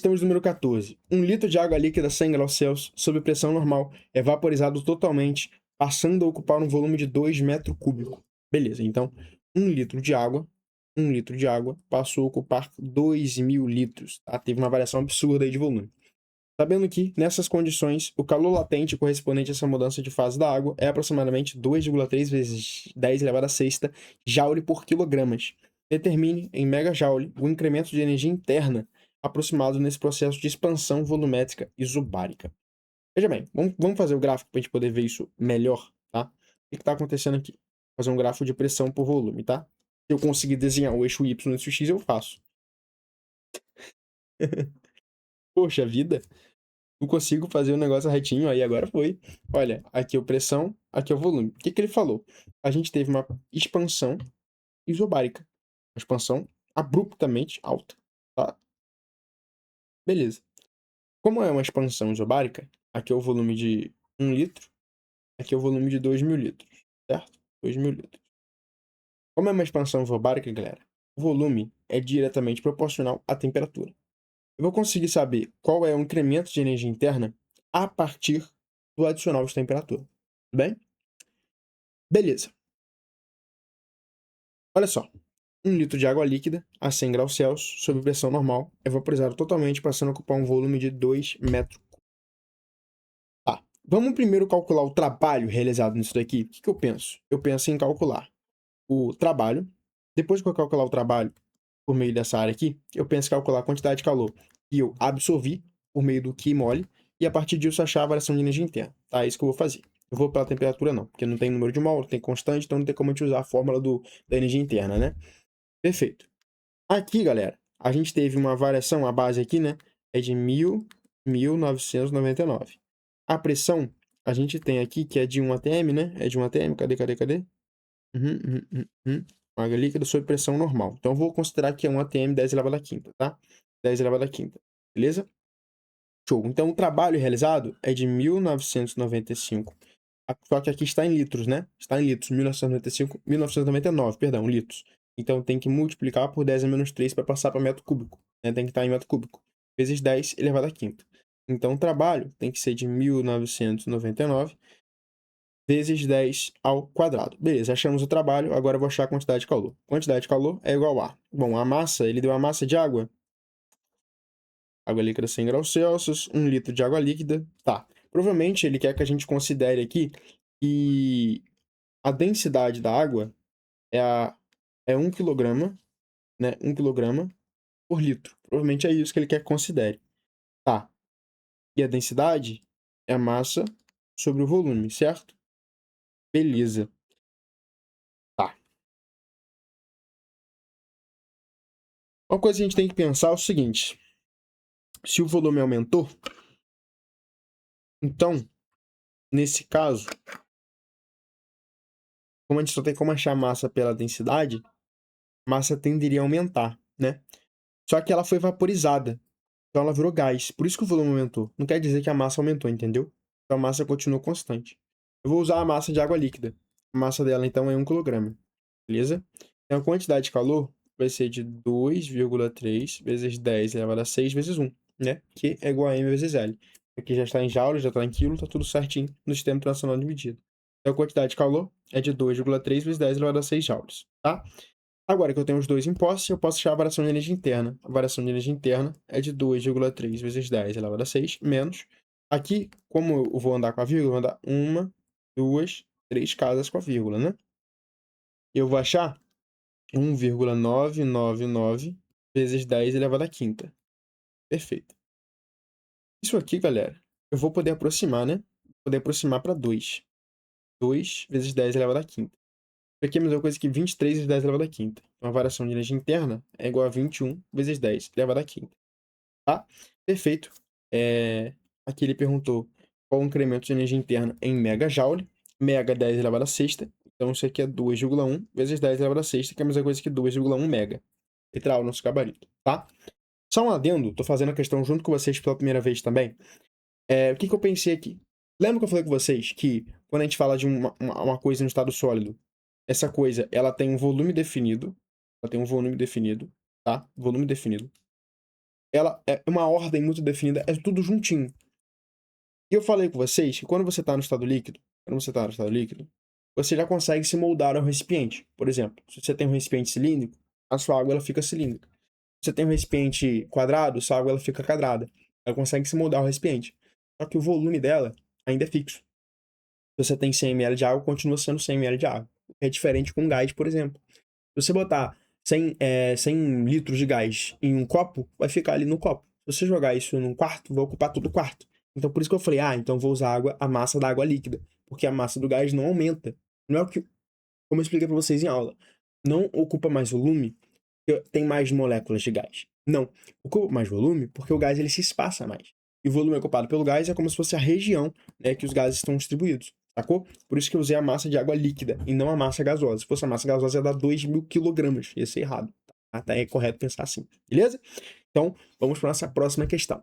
Estamos no número 14. 1 litro de água líquida a 100 graus Celsius, sob pressão normal, é vaporizado totalmente, passando a ocupar um volume de 2 metros cúbicos. Beleza, então 1 litro de água, 1 litro de água passou a ocupar 2.000 litros. Tá? Teve uma variação absurda aí de volume. Sabendo que, nessas condições, o calor latente correspondente a essa mudança de fase da água é aproximadamente 2,3 vezes 10 elevado a sexta joule por quilogramas. Determine, em megajoule, o incremento de energia interna aproximado nesse processo de expansão volumétrica isobárica. Veja bem, vamos fazer o gráfico para a gente poder ver isso melhor, tá? O que está acontecendo aqui? Vou fazer um gráfico de pressão por volume, tá? Se eu conseguir desenhar o eixo Y e o eixo X, eu faço. Poxa vida! Não consigo fazer o negócio retinho, aí agora foi. Olha, aqui é a pressão, aqui é o volume. O que ele falou? A gente teve uma expansão isobárica. Uma expansão abruptamente alta, tá? Beleza. Como é uma expansão isobárica, aqui é o volume de 1 litro, aqui é o volume de 2.000 litros, certo? 2.000 litros. Como é uma expansão isobárica, galera, o volume é diretamente proporcional à temperatura. Eu vou conseguir saber qual é o incremento de energia interna a partir do adicional de temperatura. Tudo bem? Beleza. Olha só. 1 litro de água líquida a 100 graus Celsius, sob pressão normal, é vaporizado totalmente, passando a ocupar um volume de 2 metros cúbicos. Tá. Vamos primeiro calcular o trabalho realizado nisso daqui. O que eu penso? Eu penso em calcular o trabalho. Depois que eu calcular o trabalho por meio dessa área aqui, eu penso em calcular a quantidade de calor que eu absorvi por meio do Q mole, e a partir disso achar a variação de energia interna. Tá? É isso que eu vou fazer. Eu vou pela temperatura não, porque não tem número de mol, não tem constante, então não tem como a gente usar a fórmula da energia interna, né? Perfeito. Aqui, galera, a gente teve uma variação, a base aqui, né, é de 1999. A pressão, a gente tem aqui que é de 1 atm, né? É de 1 atm, cadê? Água líquida sob pressão normal. Então, eu vou considerar que é 1 atm 10 elevado à quinta, tá? 10 elevado à quinta, beleza? Show. Então, o trabalho realizado é de 1995. Só que aqui está em litros, né? Está em litros. 1995, 1999, perdão, litros. Então, tem que multiplicar por 10 a menos 3 para passar para metro cúbico. Né? Tem que estar em metro cúbico. Vezes 10 elevado à quinta. Então, o trabalho tem que ser de 1999 vezes 10 ao quadrado. Beleza, achamos o trabalho, agora eu vou achar a quantidade de calor. Quantidade de calor é igual a... Bom, a massa, ele deu a massa de água. Água líquida 100 graus Celsius, 1 litro de água líquida. Tá. Provavelmente ele quer que a gente considere aqui que a densidade da água é 1 kg, né? 1 kg por litro. Provavelmente é isso que ele quer que considere. Tá. E a densidade é a massa sobre o volume, certo? Beleza. Tá. Uma coisa que a gente tem que pensar é o seguinte. Se o volume aumentou, então, nesse caso, como a gente só tem como achar massa pela densidade, massa tenderia a aumentar, né? Só que ela foi vaporizada, então ela virou gás. Por isso que o volume aumentou. Não quer dizer que a massa aumentou, entendeu? Então a massa continua constante. Eu vou usar a massa de água líquida. A massa dela, então, é 1 kg. Beleza? Então a quantidade de calor vai ser de 2,3 vezes 10 elevado a 6 vezes 1, né? Que é igual a M vezes L. Aqui já está em joule, já está em quilo, está tudo certinho no Sistema Internacional de Medida. Então a quantidade de calor é de 2,3 vezes 10 elevado a 6 joules, tá? Agora que eu tenho os dois em posse, eu posso achar a variação de energia interna. A variação de energia interna é de 2,3 vezes 10 elevado a 6 menos. Aqui, como eu vou andar com a vírgula, eu vou andar 1, 2, 3 casas com a vírgula, né? Eu vou achar 1,999 vezes 10 elevado à quinta. Perfeito. Isso aqui, galera, eu vou poder aproximar, né? Vou poder aproximar para 2. 2 vezes 10 elevado à quinta. Isso aqui é a mesma coisa que 23 vezes 10 elevado à quinta. Então, a variação de energia interna é igual a 21 vezes 10 elevado à quinta. Tá? Perfeito. Aqui ele perguntou qual o incremento de energia interna em megajoule. Mega 10 elevado à sexta. Então, isso aqui é 2,1 vezes 10 elevado à sexta, que é a mesma coisa que 2,1 mega. Literal, nosso gabarito, tá? Só um adendo, tô fazendo a questão junto com vocês pela primeira vez também. O que eu pensei aqui? Lembra que eu falei com vocês que quando a gente fala de uma coisa no estado sólido, essa coisa, ela tem um volume definido, tá? Volume definido. ela é uma ordem muito definida, é tudo juntinho. E eu falei com vocês que quando você está no estado líquido, você já consegue se moldar ao recipiente. Por exemplo, se você tem um recipiente cilíndrico, a sua água ela fica cilíndrica. Se você tem um recipiente quadrado, sua água ela fica quadrada. Ela consegue se moldar ao recipiente. Só que o volume dela ainda é fixo. Se você tem 100 ml de água, continua sendo 100 ml de água. É diferente com gás, por exemplo. Se você botar 100 litros de gás em um copo, vai ficar ali no copo. Se você jogar isso num quarto, vai ocupar todo o quarto. Então, por isso que eu falei, então vou usar a massa da água líquida. Porque a massa do gás não aumenta. Não é o que, como eu expliquei para vocês em aula. Não ocupa mais volume porque tem mais moléculas de gás. Não. Ocupa mais volume porque o gás ele se espaça mais. E o volume ocupado pelo gás é como se fosse a região, né, que os gases estão distribuídos. Sacou? Por isso que eu usei a massa de água líquida e não a massa gasosa. Se fosse a massa gasosa, ia dar 2.000 quilogramas. Ia ser errado. Até é correto pensar assim. Beleza? Então, vamos para a nossa próxima questão.